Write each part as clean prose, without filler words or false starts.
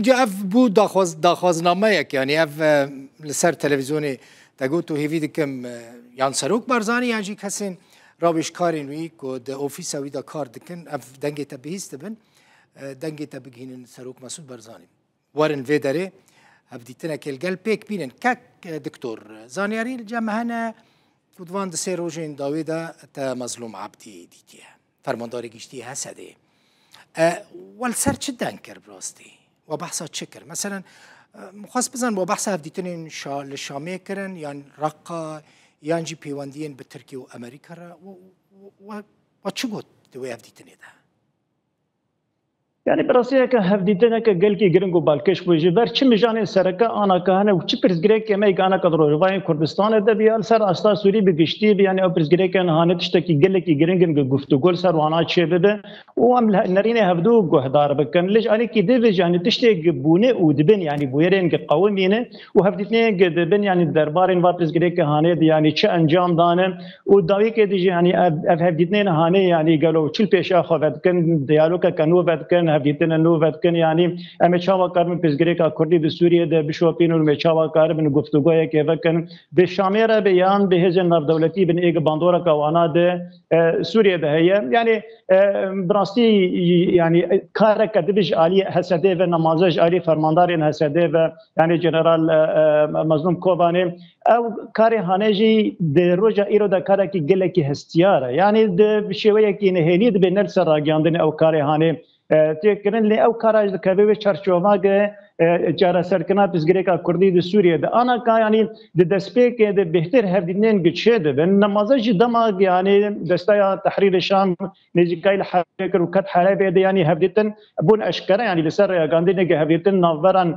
اینجا اف بو داخوازنامه یک یعنی اف لسر تلویزیونی تگو تو هیوی دکم یان سروک برزانی یعنی کسین راویش کارین وی که ده اوفیس وی دا کار دکن اف دنگی تا بهیست بن دنگی تا بگینن سروک مسعود برزانی وارن وی داره اف دیتنا کل گل پیک بینن کک دکتور زانیاری الجمع هنه کدوان دسه روژین داوی دا تا مظلوم عبدی دیتیه فرمانداری گشتی هسده والسر چه دنکر براستی و بحثا چه کر مثلا مخواست بزن با بحثا هفدیتنین لشامه کرن یان رقا یان جی پیواندین به ترکیه و امریکا را و چه گود دوی هفدیتنی ده يعني براسي که هفدیتنه که گل کی گرنگو بالکش بوجی بر چه مجان سرکه آنا کهنه و چه پرزگری که می کانا کدرو روای کردستان ده بیال سر استا سوری بگشتی یعنی او پرزگری که نهانه تشتکی گل کی گرنگ گفتگو سر وانا چه بده و ام نرینه هفدو گهدار بکن ليش علي کی ده يعني تشتکی بونه او دبن يعني بویرن که قومینه و هفدیتنه دبن يعني دربارن و پرزگری که هانه يعني چه انجام دانه و داوی که دی يعني هفدیتنه هانه يعني قالوا چل پیشا خواد کن دیالوگ کنو ود کن هفدیتن نو کن یعنی ام چاوا کار من پزگری کا کردی به سوریه ده بشوپین و چاوا کار من گفتگوی که وکن به شامیره بیان به هزن ناف دولتی بن ایگ باندورا کوانا ده سوریه ده هي يعني براستی يعني کار کدبش علی حسده و نمازش علی فرماندارین حسده و يعني جنرال مظلوم کوبانی او کار هانجی ده روجا ایرو ده کار کی گله کی هستیاره يعني ده شويه کی نهینی به نرس راگاندن او کار هانه تکرن لی او کاراج دکوی چرچوما که جارا سرکنا پزگری کا کردی د سوریه ده انا کا یعنی د دسپیک د بهتر هفدینن گچه ده و نمازج دما یعنی دستا تحریر شام نجیکای حرکر وکت حرب ده یعنی هفدیتن بون اشکره یعنی لسر گاندی نه هفدیتن ناوران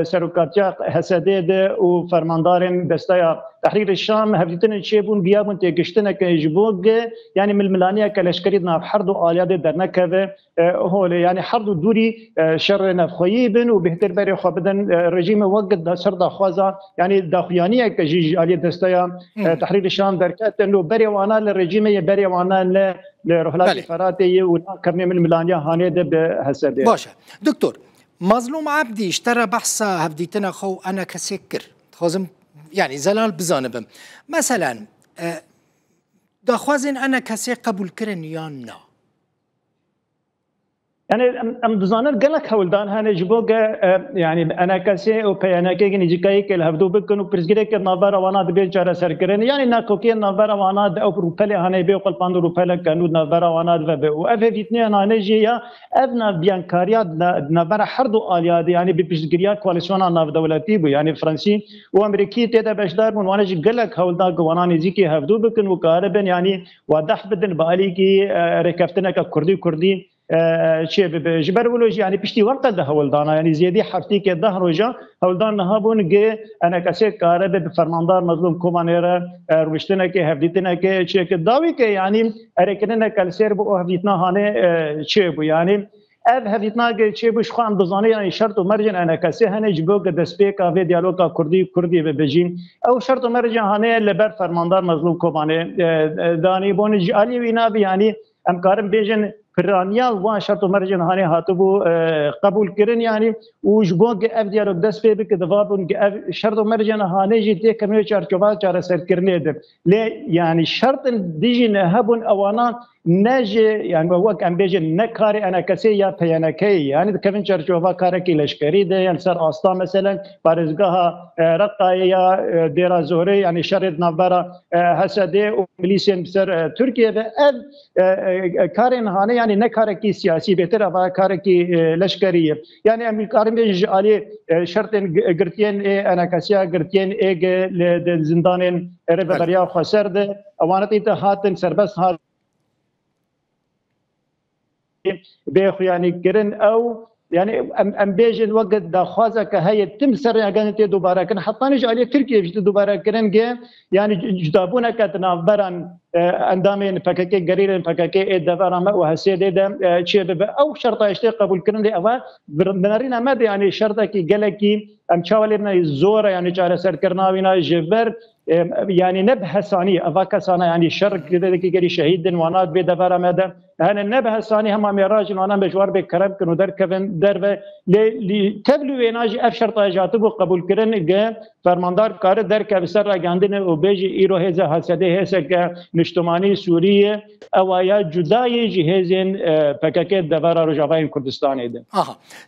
سرکاتیا حسده ده و فرماندارن دستا تحریر الشام هفدیتن چه بون بیابون تگشتنه که جبوگ یعنی ململانیه کلشکری ناف حرد و آلیاد درنکه هول يعني حرض دوري شر نفخي بن وبهتر بري خبدن رجيم وقت سر داخوازا يعني داخيانيه كجيج علي دستيا تحرير الشام دركات انه بري وانا للرجيم بري وانا لرحلات فراتي وكرني من ملانيا هاني ده بحسب باشا دكتور مظلوم عبدي اشترى بحثا هفديتنا خو انا كسكر خازم يعني زلال بزانبم مثلا داخوازن انا كسي قبول كرن يا نا يعني ام دزانر قالك هولدان هاني جبوك يعني انا كاسي او بيانا كي نجيكاي كل هفدو بكنو برزغري ك نافرا وانا دبي جارا سركرن يعني ناكوكي نافرا وانا او روبلي هاني بي قل باندو روبلا كانو نافرا وانا دبي او اف فيتني انا نجيا ابنا بيانكاريا نافرا حردو الياد يعني ببرزغريا كواليسيون ناف دولتي بو يعني فرنسي وامريكي تدا بشدار من وانا قالك هولدان وانا نجيكي هفدو بكنو كاربن يعني واضح بدن بالي كي ركفتنا كردي چه به جبرولوژی يعني پشتی وقت ده هولدانا يعني زیادی حرفی که ده روزا هولدان نهابون که انا کسی کاره به فرماندار مظلوم کومانیره روشتنه که هفدیتنه که چه که داوی که يعني ارکنه کلسر بو هفدیتنا هانه چه بو يعني اف هفدیتنا که چه بوش خو اندازانه يعني شرط و مرجن انا کسی هنه جبو که دسپیکا و دیالوگا کردی به بجین او شرط و مرجن هانه لبر فرماندار مظلوم کومانه دانی بون جالی وینا يعني امکارم بیجن فرانيال وان شرط مرجن هاني هاتبو قبول كرن يعني وجبوك اف ديالوج دس بي بك دفابون شرط مرجن هاني جيتي كميو چارچوبال چار سر كرنيد لي يعني شرط ديجي نهبون اوانا نجي يعني وقت ام بيجن نكاري انا كسي يا بيانكي يعني كفن چارچوبا كاركي لشكري ده يعني سر استا مثلا بارزگاه رقايا ديرا زهري يعني شرط نبره حسده وميليسيان بسر تركيا اف كارين هاني يعني نكاركي سياسي بهتر ابا كاركي لشكريه يعني ام كارم بيج علي شرط قرتين انا كسيا قرتين ايج لزندان ربريا خسرد اوانتي هاتن سربس هات بيخ يعني كرن او يعني ام بيجن وقت داخوازه كهي تم سر يعني دوباره كن حطاني عليه تركيا جد دوباره كرن يعني جدابونا كتنا بران اندامين فكاكي قرير فكاكي دفارا ما وهسيد ده شيء او شرط اشتي قبول كرن لي اوا بنارينا ما يعني شرطه كي قالكي ام چاولنا زور يعني چاره سر کرناوینا جبر يعني نبه ثاني افاك ثاني يعني شر كذا كي شهيد ونات بدفر مدى هنا النبه ثاني هم مراج وانا مجوار بكرم كانوا در كفن در لتبلو يناجي افشر طاجاتو قبول كرن جا فرماندار كار در كبسر راجاندن وبيجي ايرو هذا حسده هسه نشتماني سوريه اوايا جداي جهازين بكاكيت دفر رجاوين كردستان ده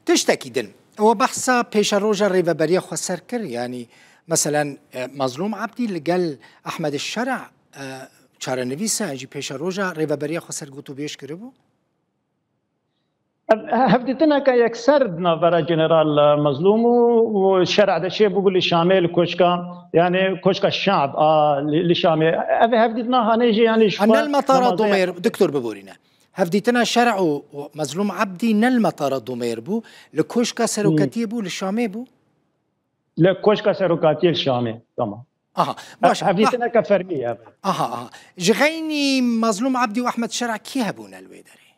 تشتكي دل وبحثا بيش روجا ريفابريا خسر كر يعني مثلا مظلوم عبدي اللي قال احمد الشرع چاره نویسه اجی پیش روجا ریوبریا خسر گوتو بیش کربو هفدتنا كيكسر نافرا جنرال مظلوم والشرع ده شيء بقول شامل كوشكا يعني كوشكا الشعب لشامل هفدتنا هنيجي يعني أن المطار ضمير دكتور ببورينا هفدتنا شرع ومظلوم عبدي نل مطار ضمير بو لكوشكا سروكاتي بو للشامي بو لكوشكا سروكاتي الشامي تمام باش هفدتنا كفرمية جغيني مظلوم عبدي واحمد شرع كي هبونا الويدري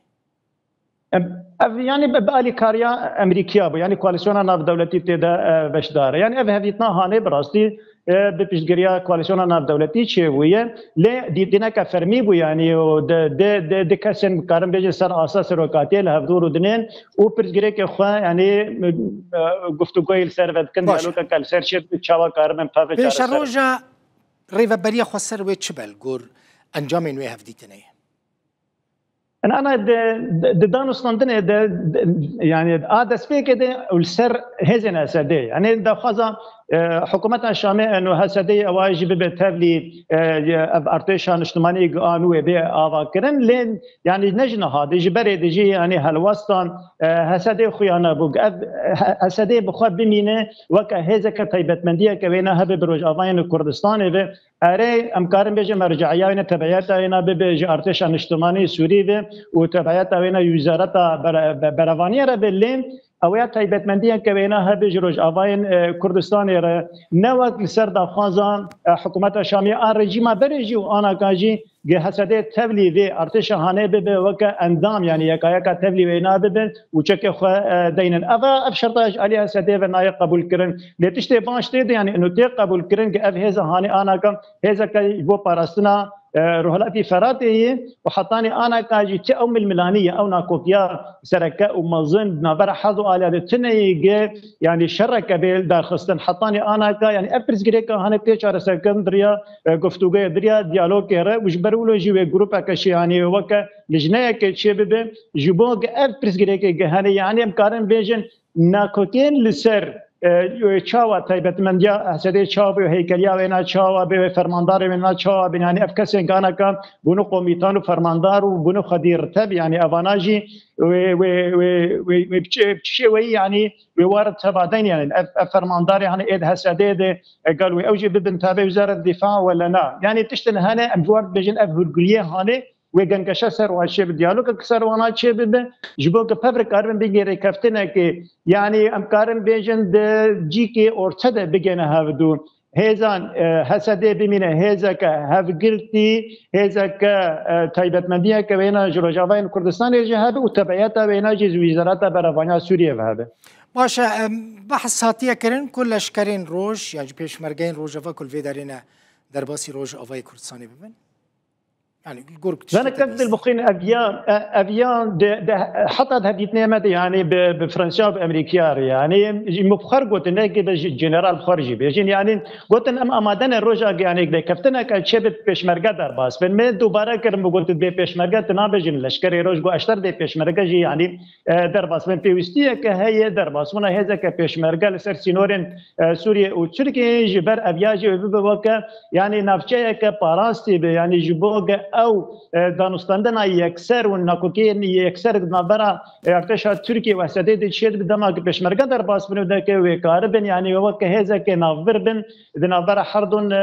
يعني بقالي كاريا امريكيه يعني كواليسيون ناف دولتي تدا باش دار يعني هفيتنا هاني براستي بپشتگیری کوالیسیون ناف دولتی چه ویه ل دیدنا که فرمی بو يعني د کسن کارم بيجي سر اساس روکاتی لهفدور دنين و پشتگیری که خو يعني گفتگوی سر کن دالو که کل سر شد چاوا کارم پاف چاره سر روجا ریوبریا خسر و چبل گور انجام نوی هفدیتنه انا دانستاندن يعني ادس فيك ده والسر هزن اسدي يعني ده خزا حكومتنا الشامية انه هسدي اواجب بتابلي ارتشان اجتماعي قانون به اواكرن لين يعني نجنا هذا جبري دجي يعني هالوسطان هسدي خيانه بوق هسدي بخو بمينه وك هزك طيبت منديه كوينا هب بروج افاين كردستان به اري امكارن بيجي مرجعيه وين تبعيات وين بيجي ارتشان اجتماعي سوري به وتبعيات وين وزاره بروانيه بلين اویا تایبت مندیان که بینا هبج روج آواین کردستان را نوک لسر دافخازان حکومت شامی آن رژیم برجی و آن کاجی گه حسده تبلی و ارتش هانه به وک اندام یعنی یکایک تبلی بینا ببن و چک خو دینن اوا اف شرطاج علی حسده و نای قبول کرن لتشته باشته یعنی انو تی قبول کرن که اف هزا هانه آن کم هزا که بو پاراستنا رهلاتي فراتي وحطاني انا كاجي تي ام الميلانيه او ناكوكيا سركه ومظن نبر حظو على تني يعني شركه بيل دار خستن حطاني انا كا يعني ابرز جريكا هاني تيشار سكندريا گفتگو دريا ديالوج كره وجبرولو جي جروب كشي يعني وك لجنه كشبب جبوغ ابرز جريكا هاني يعني امكارن بيجن ناكوكين لسر چاوا تایبت مندیا حسده چاوا به هیکلیا وینا چاوا به فرماندار وینا چاوا به یعنی افکس گانا کا بونو قومیتان و فرماندار و بونو خدیر تب یعنی اواناجی و بشي وي يعني وارد تبادين يعني فرماندار يعني اد حسده ده قالوا اوجي ببن تابع وزاره الدفاع ولا لا يعني تشتن هنا امجوار بجن افهرغليه هانه وگنگشه سر واشی بدیالوگ کسر وانا چه بده جبو که پبر کارم بگیره کفتنه که یعنی امکارم بیجن جی که ارتده بگنه هفدون هزان حسده بمینه هزا که هفگرتی هزا که تایبت مندیه که بینا جروجاوین کردستان جهابه و تبعیتا بینا جز وزارت برافانیا سوریه وهابه باشه بحث ساتیه کرن کلش کرین روش یعنی پیش مرگین روش افا کل ویدارینه در باسی روش افای کردستانی ببین يعني الجورك انا كنت المخين افيان حتى هديتنا مدى يعني بفرنسا وبامريكا يعني مبخر قلت انك جنرال خارجي بيجين يعني قلت ان امادنا الرجا يعني كفتنا كشبت بيشمرقه درباس فمن دوباره كرم قلت بيشمرقه تنابجن لشكري روج اشتر بيشمرقه جي يعني درباس من بيوستيه كهي درباس هنا هذا كبيشمرقه لسر سينورين سوريا وتركيا جبر ابياجي وبوكا يعني نافچه كباراستي يعني جبوغ او دانستاندن یکسر و ناکوکی یکسر نبرا ارتش ترکیه و سدید شد بدما پشمرگه در باس بنو که وکار بن یعنی وک هزا که ناور بن دنابرا حردن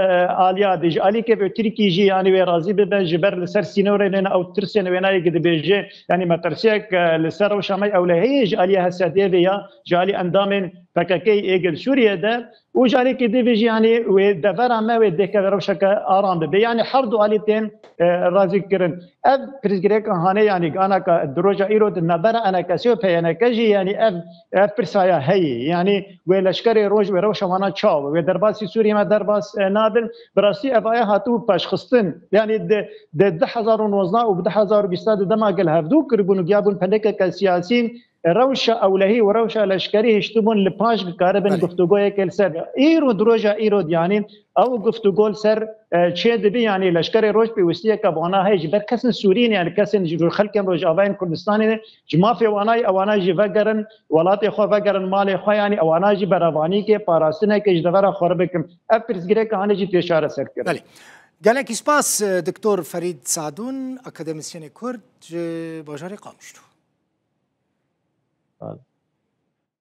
الیا دیج علی که ترکیه جی یعنی راضی به جبر لسر سینورن او ترسن ونای قد بیجه یعنی مترسیک لسر و شمای او لهیج علی حسدیه یا جالی اندام فككي ايجل سوريا ده وجاري كده بيجي يعني ودفر ما وديك روشك ارام بي يعني حردو اليتين رازي كرن اب بريزغريك هاني يعني انا كدروجا ايرود النبر انا كسيوف انا كجي يعني اب برسايا هي يعني ولشكري روج وروش وانا تشاو ودرباسي سوريا ما درباس نادر براسي افايا هاتو باش خصتن يعني د 1019 و 1020 دما قال هفدو كربون جابون فلك كسياسيين روشة أولهي وروشة لشكري هشتمون لباش كاربن گفتگوه كل سر إيرود روجا إيرود يعني أو گفتگو سر تشيد بي يعني لشكري روج بوسيله كبانا هي جبر كسن سوريين يعني كسن جرو خلكم روج أبين كردستاني جما في واناي أوانا جي فقرن ولاتي خو فقرن مالي خو يعني أوانا جي براباني كي باراسنه كي جدفر خربكم أبرز جريك هاني جي تشاره سر كر گلکی سپاس دکتر فرید سعدون اکادمیسین کرد باجاری قامشتو